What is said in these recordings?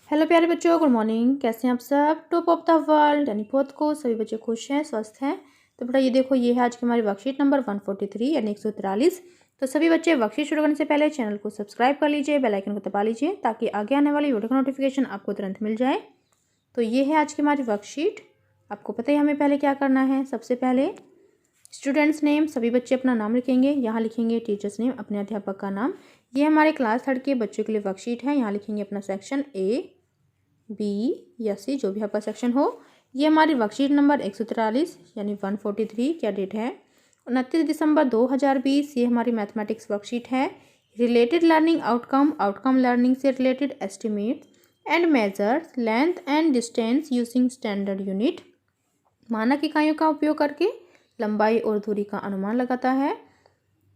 Hello प्यारे बच्चों, good morning. कैसे हैं आप सब? टॉप ऑफ द वर्ल्ड यानी फोर्थ को सभी बच्चे खुश हैं, स्वस्थ हैं। तो बेटा ये देखो, ये है आज की हमारी वर्कशीट नंबर 143 यानी 143। तो सभी बच्चे वर्कशीट शुरू करने से पहले चैनल को सब्सक्राइब कर लीजिए, बेल आइकन को दबा लीजिए ताकि आगे आने वाली वीडियो का नोटिफिकेशन आपको तुरंत मिल जाए। तो ये है आज की हमारी वर्कशीट। आपको पता है हमें पहले क्या करना है। सबसे पहले स्टूडेंट्स नेम, सभी बच्चे अपना नाम लिखेंगे। यहाँ लिखेंगे टीचर्स नेम, अपने अध्यापक का नाम। ये हमारे क्लास 3 के बच्चों के लिए वर्कशीट है। यहाँ लिखेंगे अपना सेक्शन ए, बी या सी, जो भी आपका सेक्शन हो। ये हमारी वर्कशीट नंबर 143 यानी 143। क्या डेट है? 29 दिसंबर 2020। ये हमारी मैथमेटिक्स वर्कशीट है। Related learning outcome, outcome learning से related estimate and measures length and distance using standard unit. मानक इकाइयों का उपयोग करके लंबाई और दूरी का अनुमान लगाता है।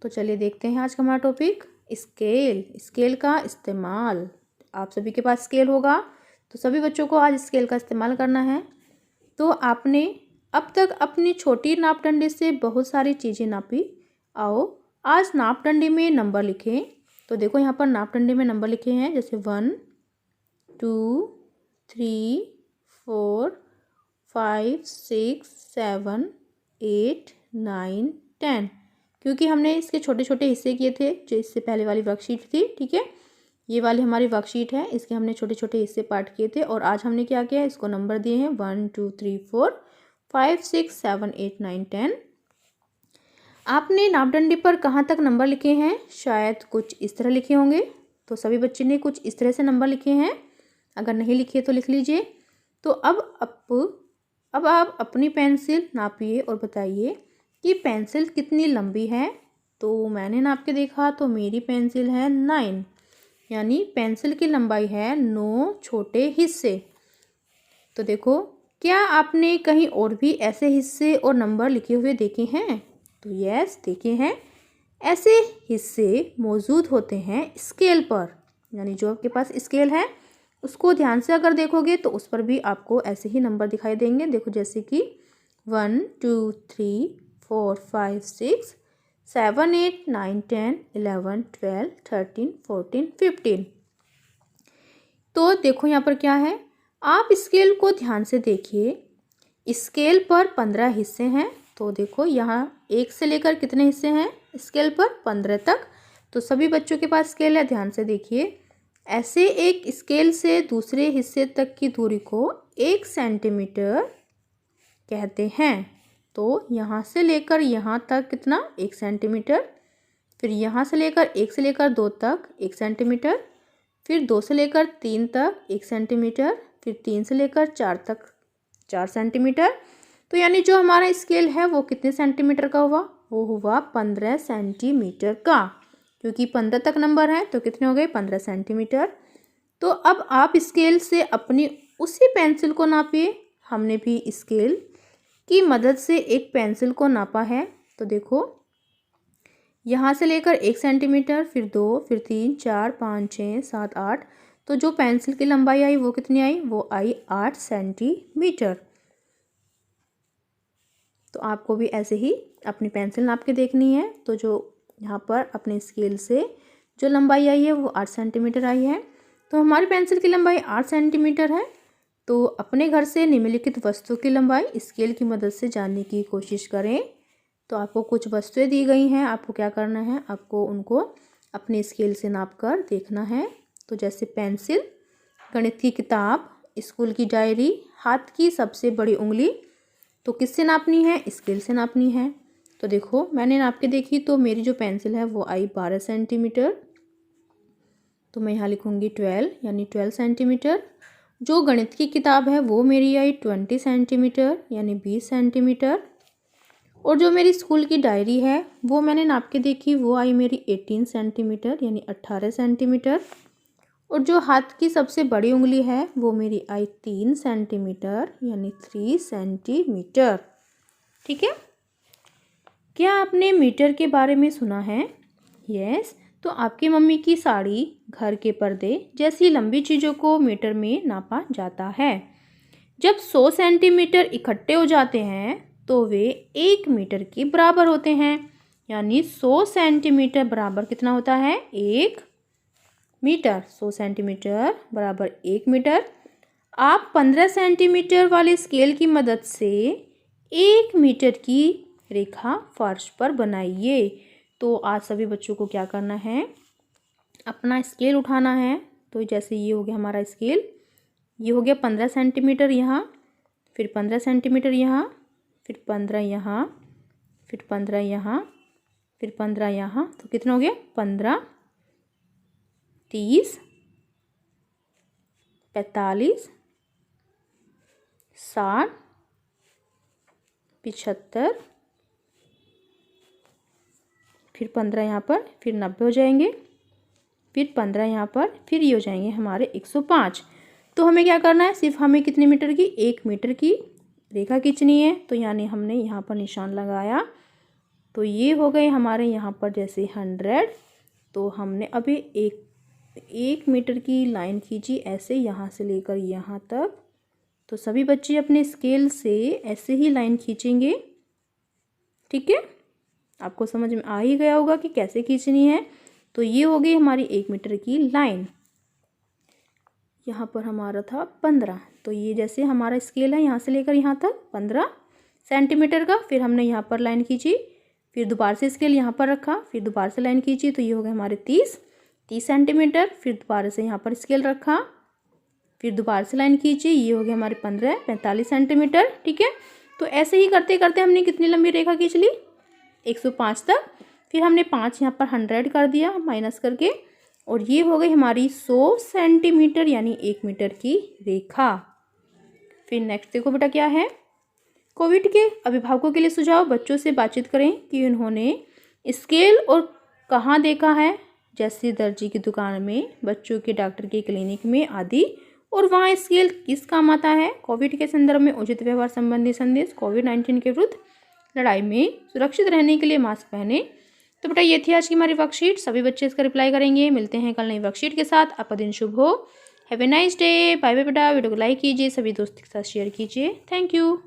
तो चलिए देखते हैं आज का हमारा टॉपिक, स्केल। स्केल का इस्तेमाल। आप सभी के पास स्केल होगा, तो सभी बच्चों को आज स्केल का इस्तेमाल करना है। तो आपने अब तक अपनी छोटी नापदंडी से बहुत सारी चीज़ें नापी। आओ आज नापदंडी में नंबर लिखें। तो देखो यहाँ पर नापदंडी में नंबर लिखे हैं, जैसे 1 2 3 4 5 6 7 8 9 10, क्योंकि हमने इसके छोटे छोटे हिस्से किए थे जो इससे पहले वाली वर्कशीट थी। ठीक है, ये वाली हमारी वर्कशीट है, इसके हमने छोटे छोटे हिस्से पार्ट किए थे और आज हमने क्या किया है, इसको नंबर दिए हैं 1 2 3 4 5 6 7 8 9 10। आपने नापदंडी पर कहाँ तक नंबर लिखे हैं? शायद कुछ इस तरह लिखे होंगे। तो सभी बच्चे ने कुछ इस तरह से नंबर लिखे हैं। अगर नहीं लिखे तो लिख लीजिए। तो अब आप अपनी पेंसिल नापिए और बताइए कि पेंसिल कितनी लंबी है। तो मैंने नाप के देखा तो मेरी पेंसिल है 9, यानी पेंसिल की लंबाई है 9 छोटे हिस्से। तो देखो, क्या आपने कहीं और भी ऐसे हिस्से और नंबर लिखे हुए देखे हैं? तो यस, देखे हैं। ऐसे हिस्से मौजूद होते हैं स्केल पर, यानी जो आपके पास स्केल है उसको ध्यान से अगर देखोगे तो उस पर भी आपको ऐसे ही नंबर दिखाई देंगे। देखो, जैसे कि 1 2 3 4 5 6 7 8 9 10 11 12 13 14 15। तो देखो यहाँ पर क्या है, आप स्केल को ध्यान से देखिए। स्केल पर 15 हिस्से हैं। तो देखो यहाँ 1 से लेकर कितने हिस्से हैं स्केल पर? 15 तक। तो सभी बच्चों के पास स्केल है, ध्यान से देखिए। ऐसे एक स्केल से दूसरे हिस्से तक की दूरी को 1 सेंटीमीटर कहते हैं। तो यहाँ से लेकर यहाँ तक कितना? 1 सेंटीमीटर। फिर यहाँ से लेकर 1 से लेकर 2 तक 1 सेंटीमीटर। फिर 2 से लेकर 3 तक 1 सेंटीमीटर। फिर 3 से लेकर 4 तक 4 सेंटीमीटर। तो यानी जो हमारा स्केल है वो कितने सेंटीमीटर का हुआ? वो हुआ 15 सेंटीमीटर का, क्योंकि 15 तक नंबर है तो कितने हो गए? 15 सेंटीमीटर। तो अब आप स्केल से अपनी उसी पेंसिल को नापिए। हमने भी स्केल की मदद से एक पेंसिल को नापा है। तो देखो, यहाँ से लेकर 1 सेंटीमीटर, फिर 2, फिर 3 4 5 6 7 8। तो जो पेंसिल की लंबाई आई वो कितनी आई? वो आई 8 सेंटीमीटर। तो आपको भी ऐसे ही अपनी पेंसिल नाप के देखनी है। तो जो यहाँ पर अपने स्केल से जो लंबाई आई है वो 8 सेंटीमीटर आई है। तो हमारी पेंसिल की लंबाई 8 सेंटीमीटर है। तो अपने घर से निम्नलिखित वस्तु की लंबाई स्केल की मदद से जानने की कोशिश करें। तो आपको कुछ वस्तुएं दी गई हैं, आपको क्या करना है? आपको उनको अपने स्केल से नाप कर देखना है। तो जैसे पेंसिल, गणित की किताब, स्कूल की डायरी, हाथ की सबसे बड़ी उंगली। तो किससे नापनी है? स्केल से नापनी है। तो देखो, मैंने नाप के देखी तो मेरी जो पेंसिल है वो आई 12 सेंटीमीटर। तो मैं यहाँ लिखूँगी 12, यानी 12 सेंटीमीटर। जो गणित की किताब है वो मेरी आई 20 सेंटीमीटर, यानी 20 सेंटीमीटर। और जो मेरी स्कूल की डायरी है वो मैंने नाप के देखी, वो आई मेरी 18 सेंटीमीटर, यानी 18 सेंटीमीटर। और जो हाथ की सबसे बड़ी उंगली है वो मेरी आई 3 सेंटीमीटर, यानी 3 सेंटीमीटर। ठीक है, क्या आपने मीटर के बारे में सुना है? यस। तो आपकी मम्मी की साड़ी, घर के पर्दे जैसी लंबी चीज़ों को मीटर में नापा जाता है। जब 100 सेंटीमीटर इकट्ठे हो जाते हैं तो वे 1 मीटर के बराबर होते हैं। यानी 100 सेंटीमीटर बराबर कितना होता है? 1 मीटर, 100 सेंटीमीटर बराबर 1 मीटर। आप 15 सेंटीमीटर वाले स्केल की मदद से 1 मीटर की रेखा फर्श पर बनाइए। तो आज सभी बच्चों को क्या करना है, अपना स्केल उठाना है। तो जैसे ये हो गया हमारा स्केल, ये हो गया 15 सेंटीमीटर यहाँ, फिर 15 सेंटीमीटर यहाँ, फिर 15 यहाँ, फिर 15 यहाँ, फिर 15 यहाँ। तो कितना हो गया, 15, 30, 45, 60, 75, फिर 15 यहाँ पर, फिर 90 हो जाएंगे, फिर 15 यहाँ पर, फिर ये हो जाएंगे हमारे 105। तो हमें क्या करना है, सिर्फ हमें कितने मीटर की, 1 मीटर की रेखा खींचनी है। तो यानी हमने यहाँ पर निशान लगाया, तो ये हो गए हमारे यहाँ पर जैसे 100। तो हमने अभी एक मीटर की लाइन खींची ऐसे, यहाँ से लेकर यहाँ तक। तो सभी बच्चे अपने स्केल से ऐसे ही लाइन खींचेंगे, ठीक है। आपको समझ में आ ही गया होगा कि कैसे खींचनी है। तो ये हो गई हमारी 1 मीटर की लाइन। यहाँ पर हमारा था 15, तो ये जैसे हमारा स्केल है यहाँ से लेकर यहाँ तक 15 सेंटीमीटर का। फिर हमने यहाँ पर लाइन खींची, फिर दोबारा से स्केल यहाँ पर रखा, फिर दोबारा से लाइन खींची, तो ये हो गए हमारे 30 सेंटीमीटर। फिर दोबारा से यहाँ पर स्केल रखा, फिर दोबारा से लाइन खींची, ये हो गए हमारे 45 सेंटीमीटर, ठीक है। तो ऐसे ही करते करते हमने कितनी लंबी रेखा खींच ली, 105 तक। फिर हमने 5 यहाँ पर 100 कर दिया माइनस करके, और ये हो गई हमारी 100 सेंटीमीटर यानी 1 मीटर की रेखा। फिर नेक्स्ट देखो बेटा क्या है, कोविड के अभिभावकों के लिए सुझाव। बच्चों से बातचीत करें कि उन्होंने स्केल और कहाँ देखा है, जैसे दर्जी की दुकान में, बच्चों के डॉक्टर के क्लिनिक में आदि, और वहाँ स्केल किस काम आता है। कोविड के संदर्भ में उचित व्यवहार संबंधी संदेश। कोविड-19 के विरुद्ध लड़ाई में सुरक्षित रहने के लिए मास्क पहने। तो बेटा ये थी आज की हमारी वर्कशीट। सभी बच्चे इसका रिप्लाई करेंगे। मिलते हैं कल नई वर्कशीट के साथ। आपका दिन शुभ हो। Have a nice day. Bye bye बेटा। वीडियो को लाइक कीजिए, सभी दोस्तों के साथ शेयर कीजिए। Thank you.